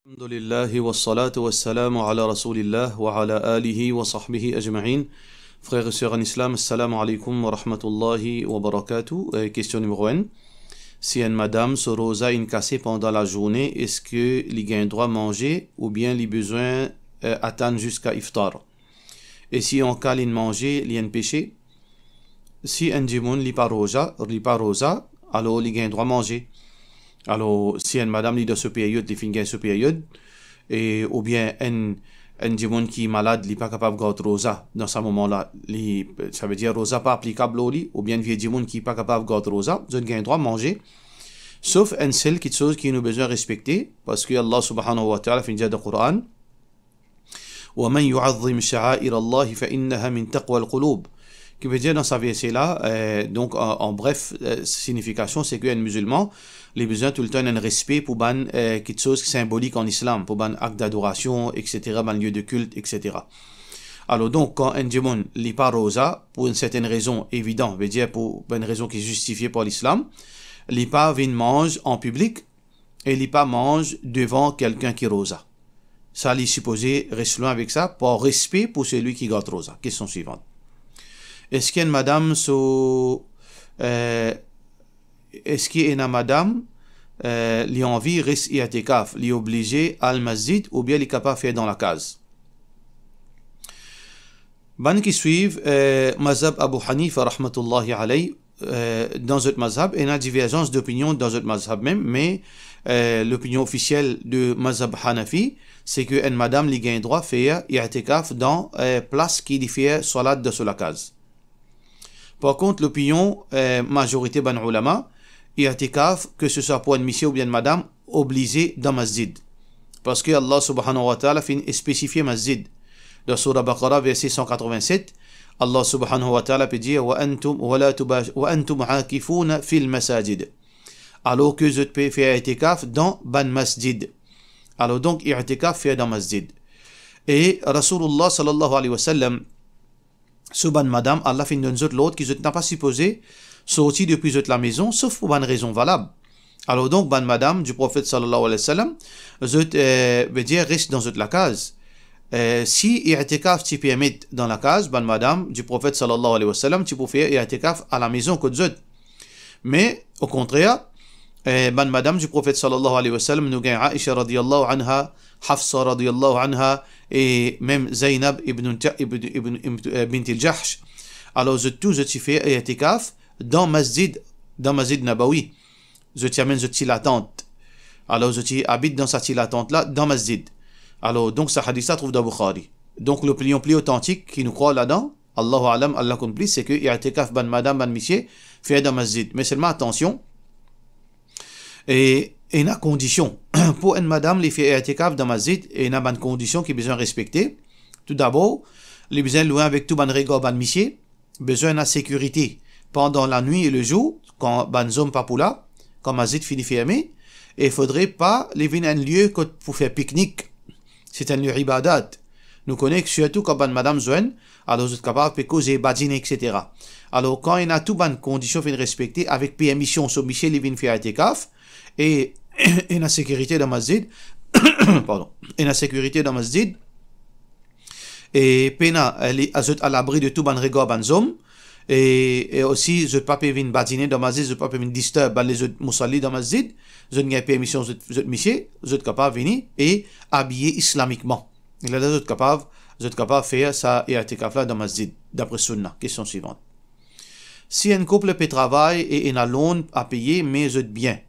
Alhamdulillah wa salatu wa salamu ala rasulillah wa ala alihi wa sahbihi ajma'in. Frères et sœurs en islam, assalamu alaikum wa rahmatullahi wa barakatuh. Question numéro 1. Si une madame se rosa une cassée pendant la journée, est-ce que les a droit manger ou bien les besoins attendre jusqu'à iftar? Et si on cale une manger, il y a un péché? Si un djimoun li pas rosa, alors il a droit manger. Alors, si une madame de ce période, les filles ce période, et ou bien un djimoun qui est malade, il n'est pas capable de garder rosa dans ce moment-là, ça veut dire rosa pas applicable au lit, ou bien un vieux djimoun qui n'est pas capable de garder rosa, vous avez le droit de manger, sauf une seule chose qui nous besoin de respecter, parce que Allah subhanahu wa ta'ala, fin du Coran, وَمَنْ يُعَظِّمْ شَعَائِرَ اللَّهِ فَإِنَّهَا مِنْ تَقْوَى الْقُلُوبِ, qui veut dire dans sa verset-là, donc en bref, signification, c'est qu'un musulman, les besoins tout le temps un respect pour quelque chose symbolique en islam, pour ban acte d'adoration, etc., ban lieu de culte, etc. Alors donc, quand un djimoun lit pas rosa, pour une certaine raison évidente, veut dire pour une raison qui est justifiée par l'islam, lit pas vient mange en public, et lit pas mange devant quelqu'un qui rosa. Ça, il est supposé rester loin avec ça, par respect pour celui qui garde rosa. Question suivante. Est-ce qu'il y a une madame est-ce qu'il y a une madame qui a envie de rester i'tikaf, qui est obligée à al-masjid ou bien qui est capable de faire dans la case? Ban qui suivent mazhab Abu Hanifa rahmatullahi alayhi, dans notre mazhab, il y a une divergence d'opinion dans notre mazhab même, mais l'opinion officielle de mazhab Hanafi, c'est qu'une madame qui a le droit de faire i'tikaf dans place qui fait salat de la case. Par contre, l'opinion majorité ban ulama, i'tikaf, que ce soit pour un monsieur ou bien une madame, obligé dans masjid. Parce que Allah subhanahu wa ta'ala fait spécifier masjid. Dans Surah Baqarah, verset 187, Allah subhanahu wa ta'ala peut dire wa antum aakifuna fil masajid. Alors que je peux faire i'tikaf dans ban masjid. Alors donc, i'tikaf fait dans masjid. Et Rasulullah sallallahu alayhi wa sallam, ce ban madame, Allah fait une autre l'autre qui n'a pas supposé sortir depuis la maison, sauf pour une raison valable. Alors donc, ban madame du prophète sallallahu alayhi wa sallam, veut dire reste dans la case. Si i'tikaf tu peux mettre dans la case, ban madame du prophète sallallahu alayhi wa sallam, tu peux faire i'tikaf à la maison que zut. Mais au contraire, ban madame du prophète sallallahu alayhi wa sallam, nous gagnons Aisha radiyallahu anha, Hafsa radiyallahu anha, et même Zainab bint al-Jahsh. Alors je fais i'tikaf dans masjid Nabawi. Je t'amène la tente. Alors je habite dans cette tente là dans masjid. Alors donc ce hadith trouve dans Bukhari. Donc l'opinion plus authentique qui nous croit là-dedans, Allahu alam, Allah compris, c'est que i'tikaf ban madame ban monsieur fait dans masjid. Mais seulement attention. Et il y a une condition. Pour une madame, qui fait i'tikaf dans masjid, il y a une condition qui est besoin de respecter. Tout d'abord, les besoins loin avec tout ban regard ban monsieur, besoin de sécurité pendant la nuit et le jour, quand ban zone pas pour là, quand masjid finit fermé, et il faudrait pas les venir à un lieu pour faire pique-nique. C'est un lieu ibadat. Nous connaissons surtout quand ban madame zouen, alors vous êtes capable de causer, badiner, etc. Alors quand il y a tout ban condition fin respecter avec permission sur Michel les vient faire i'tikaf, et la sécurité dans masjid, pardon, et la sécurité dans masjid, et pena elle est à l'abri de tout ban regard ban zom, et aussi je pas venir badiner dans masjid, je pas venir disturber les autres musalli dans masjid, je n'ai permission de monsieur, je suis capable de venir et habiller islamiquement. Et là, je suis capable de faire ça et i'tikaf là dans masjid, d'après sunna. Question suivante. Si un couple peut travailler et il a loan à payer, mais je bien,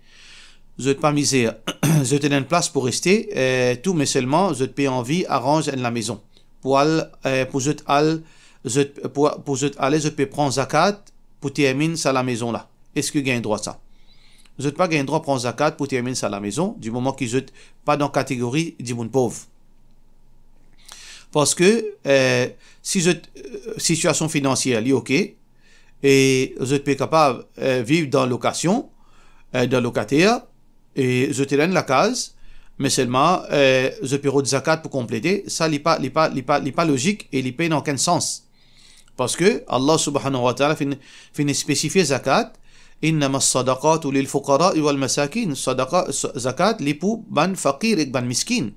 je ne pas misère, je te donne une place pour rester, tout mais seulement je te paye envie, arrange la maison. Pour aller, je peux prendre zakat pour terminer ça la maison là. Est-ce que gagne droit ça? Je ne pas gagner droit de prendre zakat pour terminer ça la maison, du moment qu'ils ne sont pas dans la catégorie du monde pauvre. Parce que si situation financière est OK, et je peux capable vivre dans location, dans locataire, et je te donne la case, mais seulement je peux de zakat pour compléter, ça n'est pas logique et il paye dans aucun sens. Parce que Allah subhanahu wa ta'ala fait spécifier zakat, innama sadaqat lil fuqara wal masakin, sadaqa zakat li pour ban faqir et ban miskin.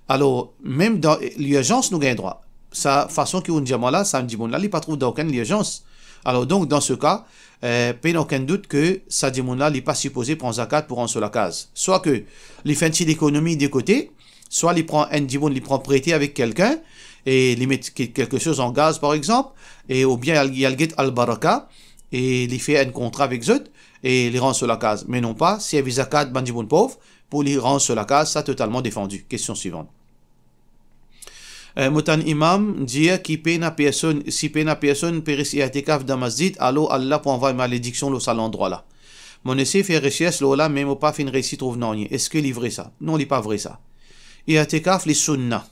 Alors même dans l'urgence nous gagnons droit. Sa façon que on dit là, ça dit bon là, il pas trouve d'aucune urgence. Alors donc dans ce cas, pas aucun doute que ça dit bon là, il pas supposé prendre zakat pour en sur la case. Soit que il fait une petite économie de côté, soit il prend un dibon, il prend prêter avec quelqu'un et il met quelque chose en gaz par exemple, et ou bien il y a le get al baraka et il fait un contrat avec eux et il rend sur la case. Mais non pas si il y a zakat ban dibon pauvre pour les rendre sur la case, ça totalement défendu. Question suivante. Mutan imam dit qui pena personne si pena personne péris i'tikaf dans masjid, alors Allah pour envoyer malédiction au salon droit là. Mon essai fait recherche là même pas fin récit trouve non. Est-ce que livrer ça? Non, il n'est pas vrai ça. I'tikaf les sunnah.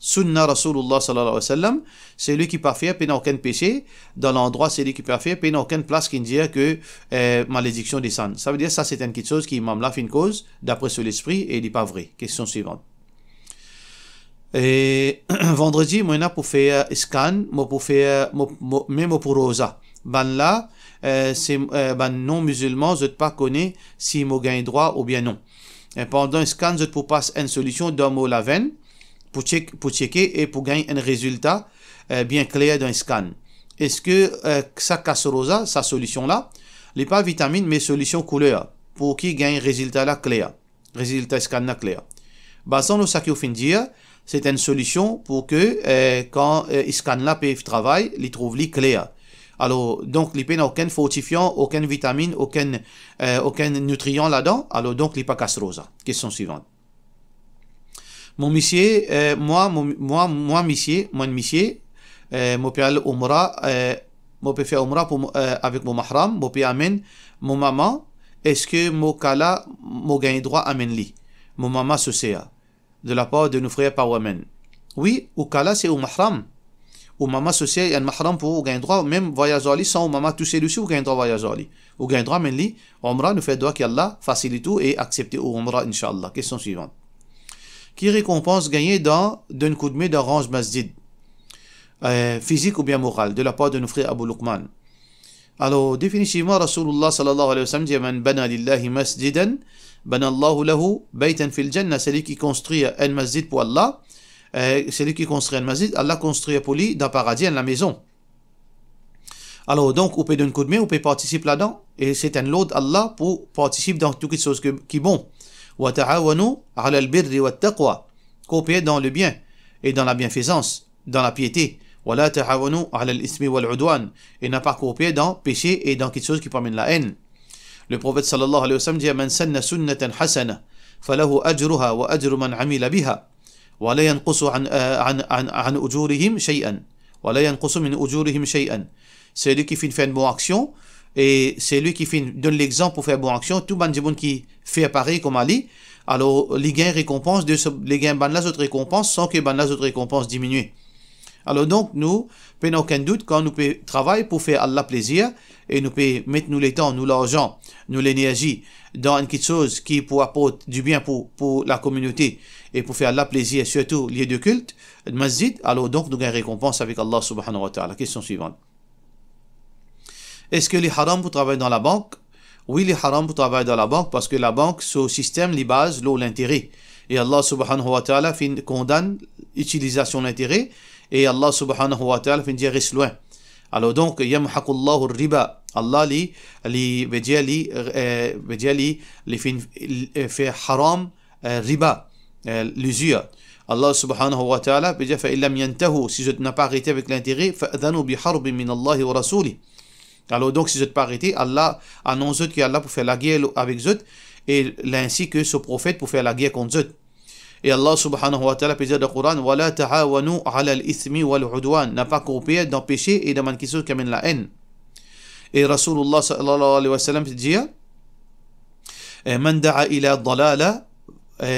Sunna Rasulullah sallallahu alayhi wa sallam, c'est lui qui parfait, puis n'a aucun péché. Dans l'endroit, c'est lui qui parfait, puis n'a aucune place qui dit que malédiction descend. Ça veut dire ça, c'est une petite chose qui m'a là fait une cause, d'après sur l'esprit, et il n'est pas vrai. Question suivante. Et vendredi, moi, pour faire scan, moi, pour faire, même pour rosa. Ben là, c'est, ben non musulman, je ne pas connais si moi gagne droit ou bien non. Et pendant un scan, je peux passer une solution dans la veine, pour checker et pour gagner un résultat bien clair d'un scan. Est-ce que ça casse rosa, sa solution-là, n'est pas vitamine, mais solution couleur, pour qui gagne résultat là clair, résultat scan là clair. Basant nous ça qui fin dire, c'est une solution pour que quand scan là peut travailler, il trouve li clair. Alors donc il n'y a aucun fortifiant, aucune vitamine, aucun nutrient là-dedans. Alors donc il n'y a pas casse rosa. Question suivante. Mon monsieur, moi, monsieur, mon père Umrah, mon père faire Umrah avec mon mahram, mon père amène mon maman, est-ce que mon kala, mon gagne droit amène li? Mon maman se sait, de la part de nos frères par amène. Oui, ou kala c'est au mahram. Ou maman se sait, un mahram pour gagner droit, même voyage ali, sans maman toucher dessus, ou gagne droit voyage ali. Ou gagne droit amène li, Umrah nous fait droit qu'Allah facilite tout et accepter au Umrah, Inch'Allah. Question suivante. Qui récompense gagné d'un coup de main d'orange masjid, physique ou bien moral, de la part de nos frères Abu Luqman. Alors, définitivement, Rasulullah sallallahu alayhi wa sallam dit Man bana lillahi masjidan, bana Allahu lahu baytan fil jannah. C'est lui qui construit un masjid pour Allah, c'est lui qui construit un masjid, Allah construit pour lui dans le paradis, dans la maison. Alors, donc, on peut donner un coup de main, on peut participer là-dedans, et c'est un lot d'Allah pour participer dans toutes les choses qui bon. وَتَعَاوَنُوا عَلَى الْبِرِّ وَالتَّقْوَى. Coopérer dans le bien et dans la bienfaisance, dans la piété. وَلَا تَعَاوَنُوا عَلَى الْإِثْمِ وَالْعُدْوَانِ. Et n'a pas coopérer dans péché et dans quelque chose qui promène la haine. Le prophète sallallahu alayhi wa sallam dit Man sanna sunnatan hasana falahu ajruha wa ajru man amila biha wa la yanqusu an ujurihim shay'an wa la yanqusu min ujurihim shay'an. C'est lui qui fait une bonne action. Et c'est lui qui donne l'exemple pour faire bonne action. Tout le monde qui fait pareil comme Ali, alors les gains récompenses, les gains ban les autres récompenses sans que ban les autres récompenses diminuent. Alors donc nous, pas aucun doute, quand nous pouvons travailler pour faire Allah plaisir, et nous pouvons mettre nous les temps, nous l'argent, nous l'énergie, dans une petite chose qui pour apporter du bien pour la communauté, et pour faire Allah plaisir, surtout lieu de culte, masjid, alors donc nous gagnons récompense avec Allah subhanahu wa ta'ala. Question suivante. Est-ce que les haram pour travailler dans la banque? Oui, les haram pour travailler dans la banque parce que la banque, ce système, les bases, l'intérêt. Et Allah subhanahu wa ta'ala condamne l'utilisation de l'intérêt et Allah subhanahu wa ta'ala fait dire reste loin. Alors donc, yamhaqullahu riba. Allah veut dire fait haram riba, l'usure. Allah subhanahu wa ta'ala veut dire fa illam yantahu, si je n'ai pas arrêté avec l'intérêt, fa'adhanu bi harbin min Allah wa rasuli. Alors donc si je ne pas arrêter, Allah annonce qu'Allah pour faire la guerre avec eux et ainsi que ce prophète pour faire la guerre contre eux. Et Allah subhanahu wa ta'ala peut dire dans le Coran وَلَا تَعَاوَنُوا عَلَى الْإِثْمِ وَالْعُدْوَانِ. N'a pas coopéré dans le péché et dans quelque chose qui amène la haine. Et Rasulullah sallallahu alayhi wa sallam peut dire مَنْ دَعَا إِلَى الضَّلَالَ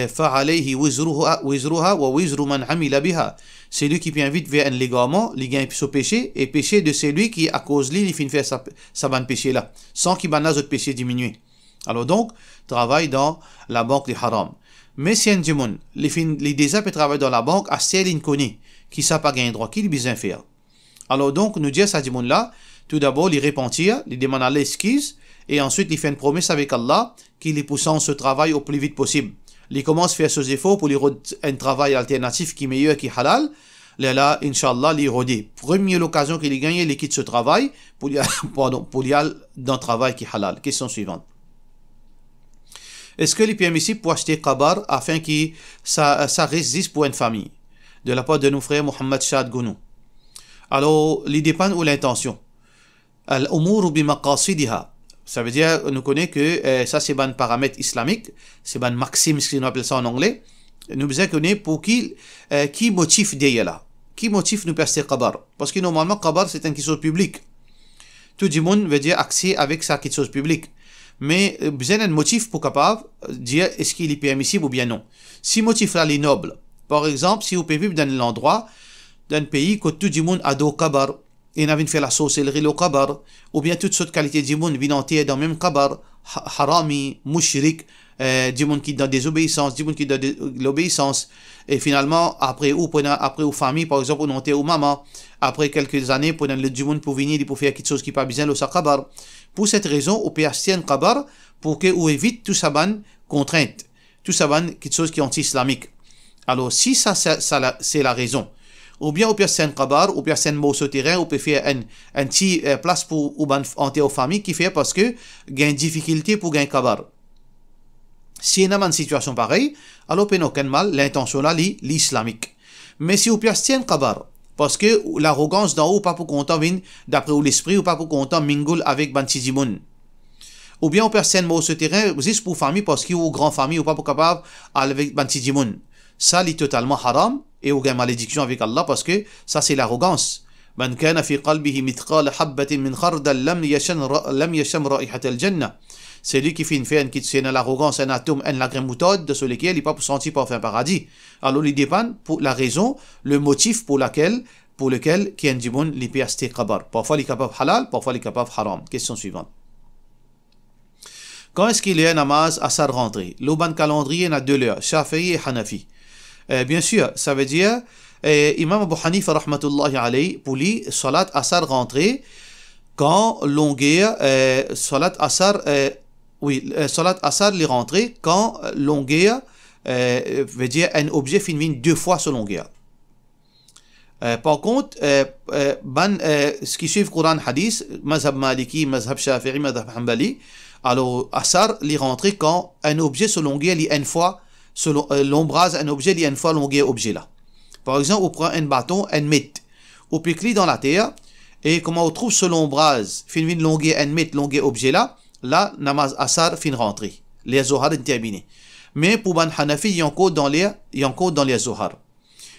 فَعَلَيْهِ وِزْرُهَا وَوِزْرُ مَنْ عَمِلَ بِهَا. C'est lui qui invite vers un légarement, il gagne ce péché, et péché de celui qui, à cause de lui, il finit faire sa bonne péché là, sans qu'il banne les autres péchés diminuer. Alors donc, travaille dans la banque des haram. Mais si un démon, les désir peut travailler dans la banque, à celle qu'il connaît, qui ne sait pas gagner droit, qui lui besoin faire. Alors donc, nous dire ça démon là, Tout d'abord, il repentir, il demande à l'excuse, et ensuite, il fait une promesse avec Allah qu'il les poussant ce travail au plus vite possible. Il commence à faire ses efforts pour lui un travail alternatif qui est meilleur, qui est halal. Là, Inch'Allah, il redit. Première occasion qu'il gagne, il quitte ce travail pour y aller dans le travail qui est halal. Question suivante. Est-ce que il est permissible pour acheter qabar afin que ça résiste pour une famille? De la part de nos frères Mohamed Shad Gounou. Alors, il dépend de l'intention. Al-umuru bimaqasidiha. Ça veut dire, nous connaissons que ça c'est un paramètre islamique, c'est un maxime, ce qu'on appelle ça en anglais. Nous besoin connaître pour qui motive derrière là. Qui motive nous passer qabar? Parce que normalement, qabar c'est une chose publique. Tout le monde veut dire accès avec ça quelque chose publique. Mais besoin d'un motif pour capable dire est-ce qu'il est permissible ou bien non. Si motif là est noble, par exemple, si vous pouvez vivre dans l'endroit d'un pays que tout le monde adore qabar, et n'a fait la sorcellerie le qabar, ou bien toutes sortes de qualités du monde viennent entier dans le même qabar, harami, mushrik, du monde qui donne des obéissances, du monde qui donne de l'obéissance, et finalement, après aux familles, par exemple, on monte au maman, après quelques années, pour le du monde pour venir, pour faire quelque chose qui pas bien le qabar. Pour cette raison, on peut acheter un qabar pour que on évite tout ça ban contrainte, tout ça ban quelque chose qui est anti-islamique. Alors, si ça c'est la raison, ou bien on peut faire un qabar, ou bien faire un morceau terrain, on peut faire un petit place pour entrer aux familles qui fait parce que il y a une difficulté pour gagner qabar. Si on a une situation pareille, alors on n'a mal l'intention là l'islamique. Mais si on peut faire un qabar, parce que l'arrogance d'en haut pas pour content vient d'après l'esprit ou pas pour content mingle avec bantizimoun. Ou bien on peut faire un morceau terrain juste pour famille parce qu'il y a une grande famille ou pas pour capable avec bantizimoun. Ça est totalement haram et on a une malédiction avec Allah parce que ça c'est l'arrogance. من كان في قلبه مثقال حبة من خردل لم يشم رائحة الجنة. C'est lui qui fait une fête qui tient l'arrogance, un atome, la graine moutarde, de sur lequel il n'est pas pour sentir parfum paradis. Alors il dépend pour la raison, le motif pour lequel qui est un djibon li peut acheter qabar. Parfois il est capable halal, parfois il est capable haram. Question suivante. Quand est-ce qu'il y a un namaz à sa rentrée? L'auban calendrier a 2 heures, Shafi'i et Hanafi. Bien sûr, ça veut dire Imam Abu Hanifa rahmatullahi alayhi pour lui salat asar rentrée quand longueur salat asar salat asar les rentrées quand longueur veut dire un objet finit 2 fois sa longueur. Par contre ce qui suit le Coran hadith mazhab maliki mazhab shafi'i mazhab hanbali alors asar les rentrées quand un objet sa longueur est une fois l'ombrage un objet est une fois longueur objet là. Par exemple, on prend un bâton, un mètre, on peut cliquer dans la terre, et comment on trouve ce l'ombrage, fin une longueur, un mètre, longueur objet là, namaz asar fin rentrée. Les zohar est terminé. Mais pour ban Hanafi, il y a encore dans les zohar.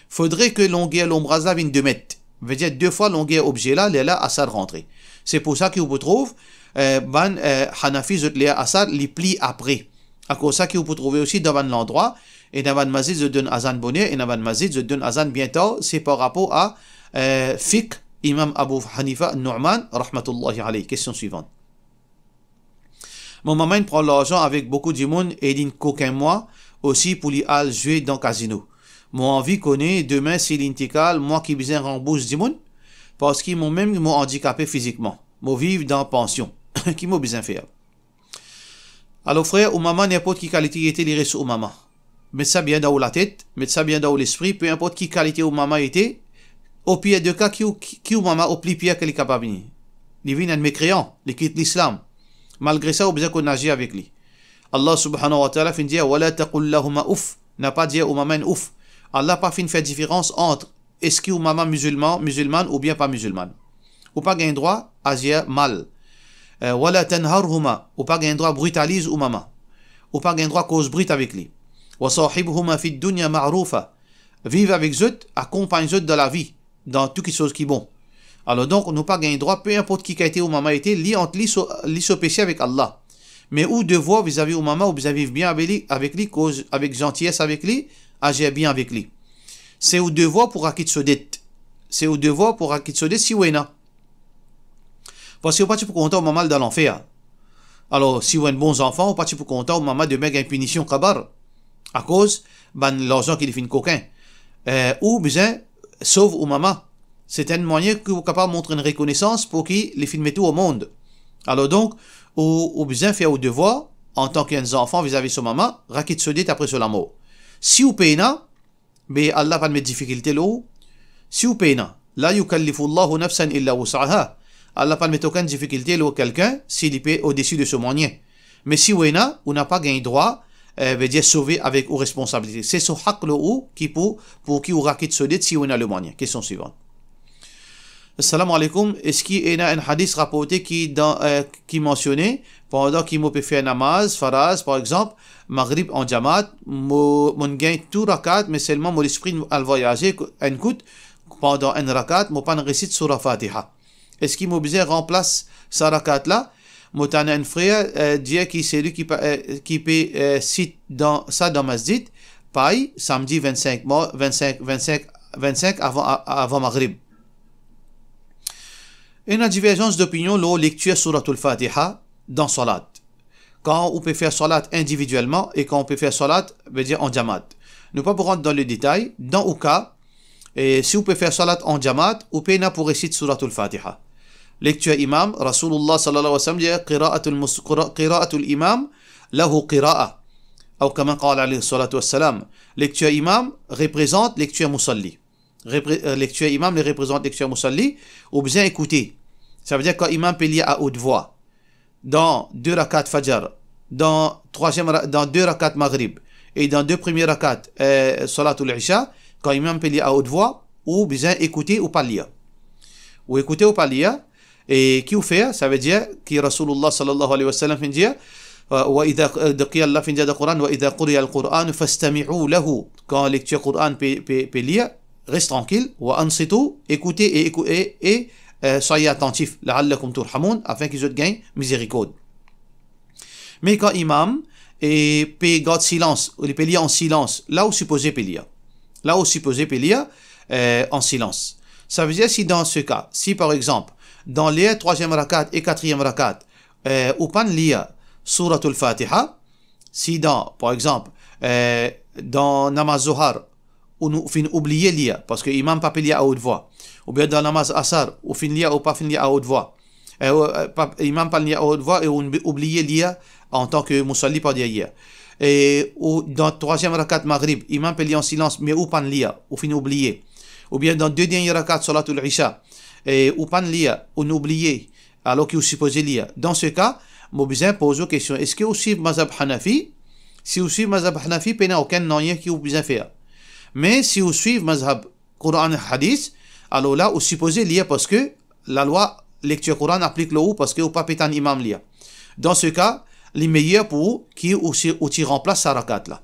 Faudrait que longueur l'ombrage là vienne 2 mètres. Veut dire 2 fois longueur objet là asar rentrée. C'est pour ça qu'on peut trouver ban Hanafi les asar les plis après. À cause ça qu'on peut trouver aussi dans l'endroit. Et dans le mazid je donne azan bonnet et dans le mazid je donne azan bientôt. C'est par rapport à fiqh Imam Abu Hanifa Nu'man rahmatullahi alayhi. Question suivante. Mon maman prend l'argent avec beaucoup de monde et d'une coquin moi aussi pour lui aller jouer dans le casino. Mon envie connaît demain c'est l'intikal moi qui besoin rembourser du monde parce qu'ils m'ont même handicapé physiquement. Moi vivre dans pension qui m'a besoin faire. Alors frère ou maman n'importe qui qualité était les ressources au maman. Mettez ça bien dans la tête, mettez ça bien dans l'esprit, peu importe qui qualité ou maman était, au pire de cas, qui ou maman au plus pire qu'elle est capable de venir. Il vient un mécréant, il quitte l'islam. Malgré ça, on a besoin qu'on agisse avec lui. Allah subhanahu wa ta'ala fin dire, wala taqul lahuma ouf, n'a pas dit au maman ouf. Allah pas fin faire différence entre est-ce qu'il ou maman musulmane ou bien pas musulmane. Ou pas gain droit à dire mal. Wala tanharhuma, ou pas gain droit brutalise ou maman. Ou pas gain droit cause brute avec lui. وصاحبهما في الدنيا معروفة. Vive avec eux, accompagne eux dans la vie, dans toutes les choses qui sont bon. Alors donc, on n'a pas gagné droit, peu importe qui a été ou maman a été, li se péché avec Allah. Mais ou devoir vis-à-vis ou maman, ou vis-à-vis bien avec lui, cause, avec gentillesse avec lui, agir bien avec lui. C'est au devoir pour acquitter ce dette. C'est au devoir pour acquitter ce dette si ou non. Parce que pas tu peux compter au maman dans l'enfer. Alors, si vous êtes bons enfants, pas tu peux compter au maman de mettre une punition kabar. À cause l'argent qu'il fait une coquin ou bien sauve ou maman C'est un moyen que vous êtes capable de montrer une reconnaissance pour qui les filmer tout au monde. Alors donc, ou bien faire au devoir, en tant qu'un enfant vis-à-vis de son maman, rakit se dit après sur la mort. Si vous payez, mais Allah pas de difficulté là. Si vous payez, la yukallifu Allahu nafsan illa wus'aha. Allah pas de mettre aucune difficulté là quelqu'un s'il paye au-dessus de ce moyen. Mais si vous n'a pas gagné droit, veut dire sauver avec ou responsabilité. C'est ce haq là qui pour qui vous rakit se dit si vous a le moyen. Question suivante. Assalamu alaikum. Est-ce qu'il y a un hadith rapporté qui mentionnait pendant qu'il m'a fait namaz, faraz par exemple, maghrib en jamaat, mon gain tout rakat, mais seulement mon esprit al voyager un coup pendant un rakat, mon pas récite surah Fatiha. Est-ce qu'il m'a besoin remplace sa rakat là? Mon un frère dit que c'est lui qui peut cite dans masjid, paille samedi 25 avant maghrib. Il y a une divergence d'opinion sur la lecture sur la Fatiha dans Salat. Quand on peut faire Salat individuellement et quand on peut faire Salat, veut dire en Jamaat. Nous ne pouvons pas rentrer dans le détail. Dans le cas, si on peut faire Salat en Jamaat, on peut pour réciter Surat al-Fatiha. Lecture imam, Rasulullah sallallahu alayhi wa sallam dit qira'atul imam lahu qira'a. Ou comme قال عليه الصلاة والسلام. Lecture imam représente lecture musalli. Lecture imam les représente lecture musalli ou bien écouter. Ça veut dire quand imam peut lire à haute voix dans 2 rakats fajr, dans 2 rakats maghrib et dans 2 premiers rakats salatul isha, quand imam peut lire à haute voix ou bien écouter ou pas lire. Ou écouter ou pas lire. Et qui ou fait, ça veut dire que Rasulullah sallallahu alayhi wa sallam fait dire وإذا قرئ الله في القرآن وإذا قرئ القرآن فاستمعوا له. Quand lecture Coran peut lire, reste tranquille, وأنصتوا, écoutez et soyez attentifs, لعلكم ترحمون, afin qu'ils gagnent miséricorde. Mais quand imam peut garder silence, ou il peut lire en silence, là où supposé peut lire. Là où supposé peut lire en silence. Ça veut dire si dans ce cas, si par exemple, dans les 3e rakat et 4e rakat, ou pas lire Surat al-Fatiha, si dans, par exemple, dans Namaz Zohar, ou nous fin oublier lire, parce que l'imam pas lire à haute voix, ou bien dans Namaz Asar, ou fin lire ou pas fin lire à haute voix, l'imam pas lire à haute voix et on oublier lire en tant que musalli pas derrière. Et ou dans 3e rakat Maghrib, l'imam peut lire en silence, mais ou pas lire, ou fin oublier. Ou bien dans 2 derniers rakat Salatul Isha, ou pas lire, ou oublier, alors qu'il est supposé lire. Dans ce cas, je besoin poser la question, est-ce que vous suivez Mazhab Hanafi? Si vous suivez Mazhab Hanafi, il n'y a aucun moyen qui vous besoin faire. Mais si vous suivez Mazhab Coran et Hadith, alors là, vous supposez lire parce que la loi lecture Coran applique le ou parce que vous pas péter un imam lire. Dans ce cas, les meilleurs pour vous qui vous remplace sa rakat là.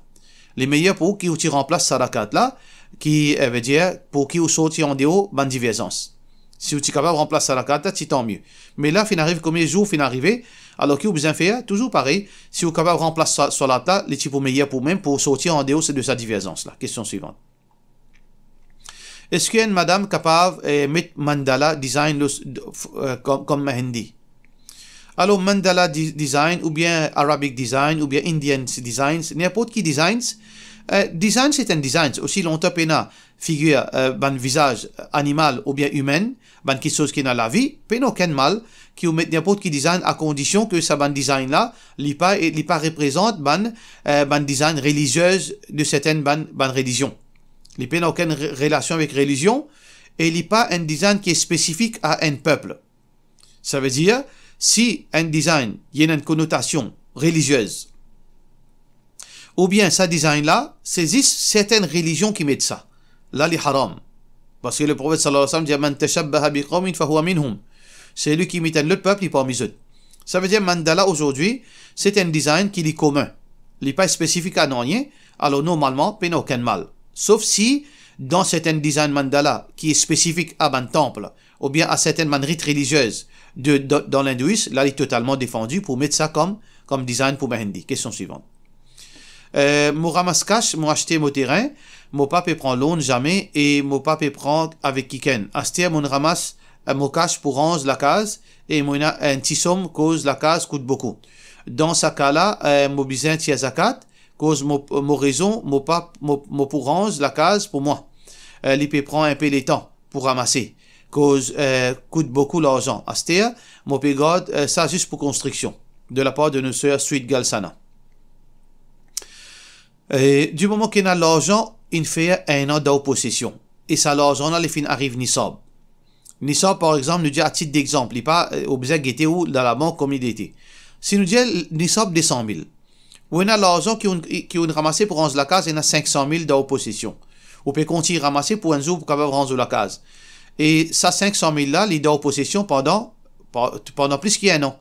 Les meilleurs pour vous qui vous remplace sa rakat là, qui veut dire pour qui vous sortez en dehors de divergence. Si vous êtes capable de remplacer la rakat, c'est tant mieux. Mais là, fin arrive combien de jours, fin arrivé, alors que vous besoin faire, toujours pareil, si vous êtes capable de remplacer la rakat, les types meilleurs pour même, pour sortir en dehors de sa divergence là. Question suivante. Est-ce qu'il y a une madame capable de mettre mandala design comme Mehendi? Alors, mandala design, ou bien Arabic design, ou bien Indian design, n'importe qui design. Design, c'est un design. Aussi longtemps qu'on a figure, ban visage animal ou bien humain, ban quelque chose qui est dans la vie, pas aucun mal qui ou met n'importe qui design à condition que ça ban design là, il pas représente ban design religieuse de certaines ban religions. Il n'a aucune relation avec religion et il n'est pas un design qui est spécifique à un peuple. Ça veut dire, si un design il y a une connotation religieuse, ou bien ça design là, c'est certaines religions qui mettent ça. Là, les haram. Parce que le prophète sallallahu alayhi wa sallam dit Man tashabbaha biqawmin fahuwa minhum. C'est lui qui imite le peuple, il est parmi eux. Ça veut dire mandala aujourd'hui, c'est un design qui est commun. Il n'est pas spécifique à rien, alors normalement, il n'y a aucun mal. Sauf si, dans certains designs mandala qui est spécifique à un temple, ou bien à certaines rites religieuses dans l'hindouisme, là, il est totalement défendu pour mettre ça comme design pour Mehendi. Question suivante. Mon ramasse cash, mon acheté mon terrain, mon papa prend l'on jamais et mon papa prend avec Kiken. Astia, mon ramasse mon cash pour 11 la case et mon un petit somme cause la case coûte beaucoup. Dans ce cas-là, mon bizin tia zakat cause mon raison, mon papa pour 11 la case pour moi. L'IP prend un peu les temps pour ramasser. cause coûte beaucoup l'argent. C'est-à-dire, mon pégade, ça juste pour construction, de la part de nos sœurs Sweet Galsana. Et du moment qu'il a l'argent, il fait un an d'opposition. Et ça, l'argent, là, les fins arrive Nisab. Nisab, par exemple, nous dit à titre d'exemple, il n'est pas obligé de guetter où dans la banque comme il était. Si nous dit Nisab des 100 000, ou on a l'argent qui ont ramassé pour rendre la case, il y a 500 000 d'opposition. On peut continuer à ramasser pour un jour pour capable rendre la case. Et ça, 500 000 là, il est en possession pendant plus qu'un an.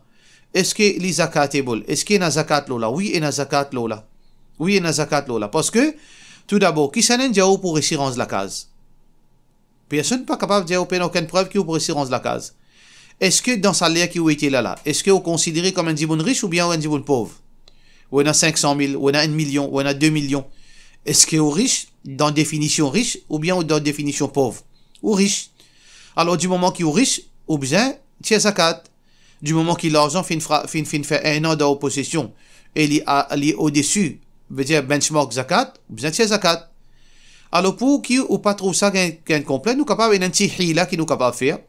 Est-ce que les zakat est bon? Est-ce qu'il y a zakat là? Oui, il y a zakat là. Oui, il y a zakat là. Parce que, tout d'abord, qui s'en est pour réussir rendre la case? Personne n'est pas capable de dire aucune preuve qui pour réussir rendre la case. Est-ce que dans sa salaire qui a été là, est-ce que vous considérez comme un djiboun riche ou bien un djiboun pauvre? Ou on a 500 000, ou on a 1 million, ou on a 2 millions. Est-ce que vous riche, dans définition riche, ou bien dans définition pauvre? Ou riche. Alors, du moment qu'il est riche, ou bien, tiens zakat. Du moment qu'il a l'argent, fin fait un an de possession, et il est au-dessus, veut dire benchmark zakat, ou bien tiens zakat. Alors, pour qui ou pas trop ça qu'un complet, nous capable d'un petit hila qui nous capable faire.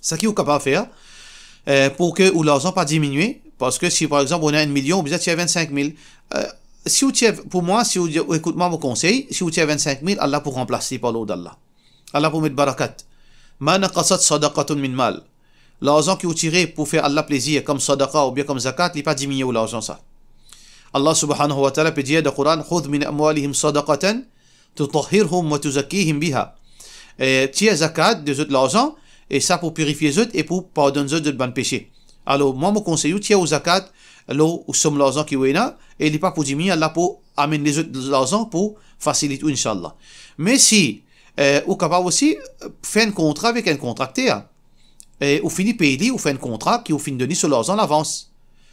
Ça qui nous capable faire, pour que ou l'argent pas diminuer, parce que si par exemple on a 1 million, vous êtes à 25 000. Si vous pour moi, si vous écoutez-moi mon conseil, si vous êtes à 25 000, Allah pour remplacer par l'eau d'Allah. Allah pour mettre barakat. Ma naqasat sadaqatun min mal. L'argent que vous tirez pour faire Allah plaisir, comme sadaqa ou bien comme zakat, il n'est pas diminué l'argent ça. Allah subhanahu wa ta'ala peut dire dans le Coran, khudh min amwalihim sadaqatan tutahhirhum wa tuzakkihim biha. Tiens zakat de l'argent, et ça pour purifier les autres et pour pardonner les autres de bonnes péchés. Alors, moi, mon conseil, tiens au zakat, l'eau ou somme l'argent qui est là, et il n'est pas pour diminuer, Allah pour amener les autres l'argent pour faciliter, Inch'Allah. Mais si, ou capable aussi, faire un contrat avec un contracteur, et ou finit payer, ou fait un contrat qui ou finit donner sur l'argent l'avance.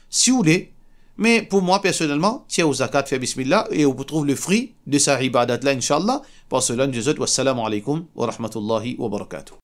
Si vous voulez. Mais pour moi, personnellement, tiens au zakat, fait bismillah, et on trouve le fruit de sa ibadat là, Inch'Allah. Pour cela, nous disons, wassalamu alaikum wa rahmatullahi wa barakatuh.